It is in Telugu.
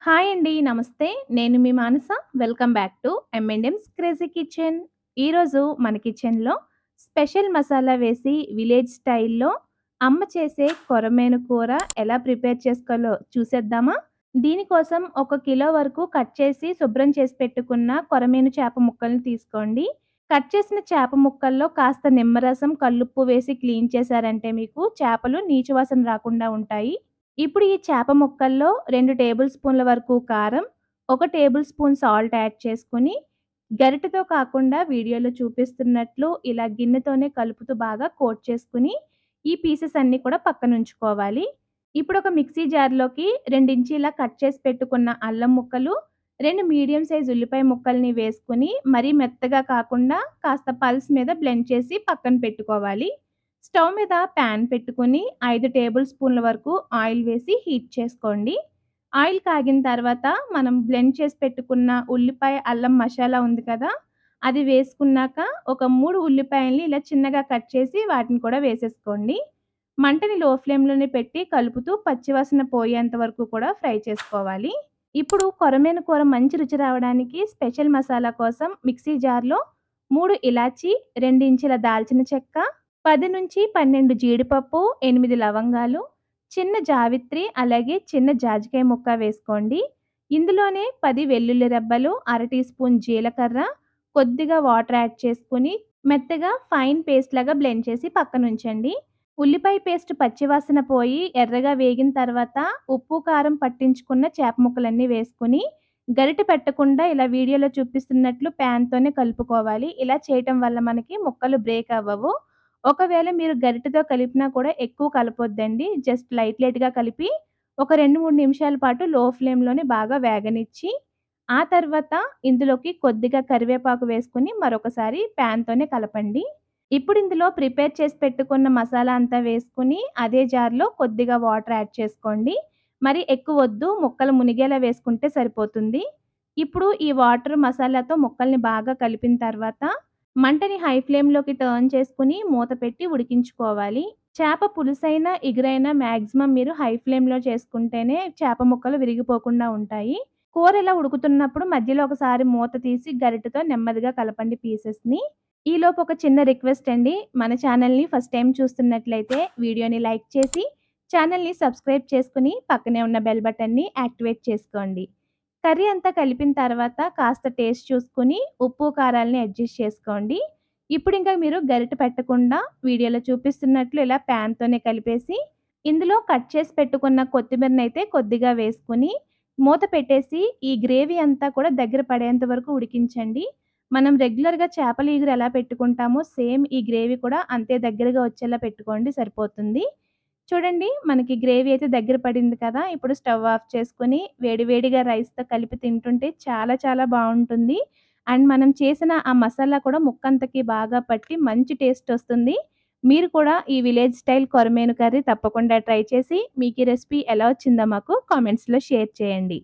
హాయ్ అండి. నమస్తే. నేను మీ Manasa. Welcome back to M and M's crazy kitchen. ఈరోజు మన కిచెన్‌లో స్పెషల్ మసాలా వేసి విలేజ్ స్టైల్‌లో అమ్మ చేసే కొరమేను కూర ఎలా ప్రిపేర్ చేసుకోవాలో చూసేద్దామా? దీనికోసం ఒక కిలో వరకు కట్ చేసి శుభ్రం చేసి పెట్టుకున్న కొరమేను చేప ముక్కల్ని తీసుకోండి. కట్ చేసిన చేప ముక్కల్లో కాస్త నిమ్మరసం, కల్లుప్పు వేసి క్లీన్ చేశారంటే మీకు చేపలు నీచు వాసన రాకుండా ఉంటాయి. ఇప్పుడు ఈ చేప ముక్కల్లో 2 టేబుల్ స్పూన్ల వరకు కారం, 1 టేబుల్ స్పూన్ సాల్ట్ యాడ్ చేసుకొని, గరిటెతో కాకుండా వీడియోలో చూపిస్తున్నట్లు ఇలా గిన్నెతోనే కలుపుతూ బాగా కోట్ చేసుకొని, ఈ పీసెస్ అన్నీ కూడా పక్కనుంచుకోవాలి. ఇప్పుడు ఒక మిక్సీ జార్‌లోకి 2 ఇంచీల కట్ చేసి పెట్టుకున్న అల్లం ముక్కలు, 2 మీడియం సైజ్ ఉల్లిపాయ ముక్కల్ని వేసుకొని, మరీ మెత్తగా కాకుండా కాస్త పల్స్ మీద బ్లెండ్ చేసి పక్కన పెట్టుకోవాలి. స్టవ్ మీద ప్యాన్ పెట్టుకొని 5 టేబుల్ స్పూన్ల వరకు ఆయిల్ వేసి హీట్ చేసుకోండి. ఆయిల్ కాగిన తర్వాత మనం బ్లెండ్ చేసి పెట్టుకున్న ఉల్లిపాయ, అల్లం మసాలా ఉంది కదా! అది వేసుకున్నాక ఒక 3 ఉల్లిపాయల్ని ఇలా చిన్నగా కట్ చేసి వాటిని కూడా వేసేసుకోండి. మంటని లో ఫ్లేమ్‌లోనే పెట్టి కలుపుతూ పచ్చివాసన పోయేంత వరకు కూడా ఫ్రై చేసుకోవాలి. ఇప్పుడు కొరమేను కూర మంచి రుచి రావడానికి స్పెషల్ మసాలా కోసం మిక్సీ జార్‌లో 3 ఇలాచీ, 2 ఇంచుల దాల్చిన చెక్క, 10-12 జీడిపప్పు, 8 లవంగాలు, చిన్న జావిత్రి, అలాగే చిన్న జాజికాయ ముక్క వేసుకోండి. ఇందులోనే 10 వెల్లుల్లి రెబ్బలు, అర టీ స్పూన్ జీలకర్ర, కొద్దిగా వాటర్ యాడ్ చేసుకొని మెత్తగా ఫైన్ పేస్ట్ లాగా బ్లెండ్ చేసి పక్కనుంచండి. ఉల్లిపాయ పేస్ట్ పచ్చివాసన పోయి ఎర్రగా వేగిన తర్వాత ఉప్పు, కారం పట్టించుకున్న చేప ముక్కలన్నీ వేసుకొని గరిటె పెట్టకుండా ఇలా వీడియోలో చూపిస్తున్నట్లు ప్యాన్‌తోనే కలుపుకోవాలి. ఇలా చేయటం వల్ల మనకి ముక్కలు బ్రేక్ అవ్వవు. ఒకవేళ మీరు గరిటెతో కలిపినా కూడా ఎక్కువ కలపొద్దండి. జస్ట్ లైట్‌గా కలిపి ఒక 2, 3 నిమిషాల పాటు లో ఫ్లేమ్‌లోనే బాగా వేగనిచ్చి, ఆ తర్వాత ఇందులోకి కొద్దిగా కరివేపాకు వేసుకొని మరొకసారి ప్యాన్‌తోనే కలపండి. ఇప్పుడు ఇందులో ప్రిపేర్ చేసి పెట్టుకున్న మసాలా అంతా వేసుకొని, అదే జార్‌లో కొద్దిగా వాటర్ యాడ్ చేసుకోండి. మరి ఎక్కువొద్దు, ముక్కలు మునిగేలా వేసుకుంటే సరిపోతుంది. ఇప్పుడు ఈ వాటర్ మసాలాతో ముక్కల్ని బాగా కలిపిన తర్వాత మంటని హై ఫ్లేమ్‌లోకి టర్న్ చేసుకొని మూత పెట్టి ఉడికించుకోవాలి. చేప పులుసైనా, ఇగురైనా మాక్సిమం మీరు హై ఫ్లేమ్‌లో చేసుకుంటేనే చేప ముక్కలు విరిగిపోకుండా ఉంటాయి. కూర ఇలా ఉడుకుతున్నప్పుడు మధ్యలో ఒకసారి మూత తీసి గరిటెతో నెమ్మదిగా కలపండి పీసెస్‌ని. ఈలోపు ఒక చిన్న రిక్వెస్ట్ అండి. మన ఛానల్‌ని ఫస్ట్ టైమ్ చూస్తున్నట్లయితే వీడియోని లైక్ చేసి, ఛానల్‌ని సబ్స్క్రైబ్ చేసుకొని, పక్కనే ఉన్న బెల్ బటన్‌ని యాక్టివేట్ చేసుకోండి. కర్రీ అంతా కలిపిన తర్వాత కాస్త టేస్ట్ చూసుకొని ఉప్పు, కారాల్ని అడ్జస్ట్ చేసుకోండి. ఇప్పుడింక మీరు గరిటె పెట్టకుండా వీడియోలో చూపిస్తున్నట్లు ఇలా ప్యాన్‌తోనే కలిపేసి, ఇందులో కట్ చేసి పెట్టుకున్న కొత్తిమీరనైతే కొద్దిగా వేసుకొని, మూత పెట్టేసి ఈ గ్రేవీ అంతా కూడా దగ్గర పడేంత వరకు ఉడికించండి. మనం రెగ్యులర్‌గా చేపల ఇగురు ఎలా పెట్టుకుంటామో సేమ్ ఈ గ్రేవీ కూడా అంతే దగ్గరగా వచ్చేలా పెట్టుకోండి సరిపోతుంది. చూడండి మనకి గ్రేవీ అయితే దగ్గర పడింది కదా! ఇప్పుడు స్టవ్ ఆఫ్ చేసుకొని వేడి వేడిగా రైస్‌తో కలిపి తింటుంటే చాలా చాలా బావుంటుంది. అండ్ మనం చేసిన ఆ మసాలా కూడా ముక్కంతకి బాగా పట్టి మంచి టేస్ట్ ఒస్తుంది. మీరు కూడా ఈ విలేజ్ స్టైల్ కొరమేను కర్రీ తప్పకుండా ట్రై చేసి మీకు ఈ రెసిపీ ఎలా వచ్చిందో మాకు కామెంట్స్‌లో షేర్ చేయండి.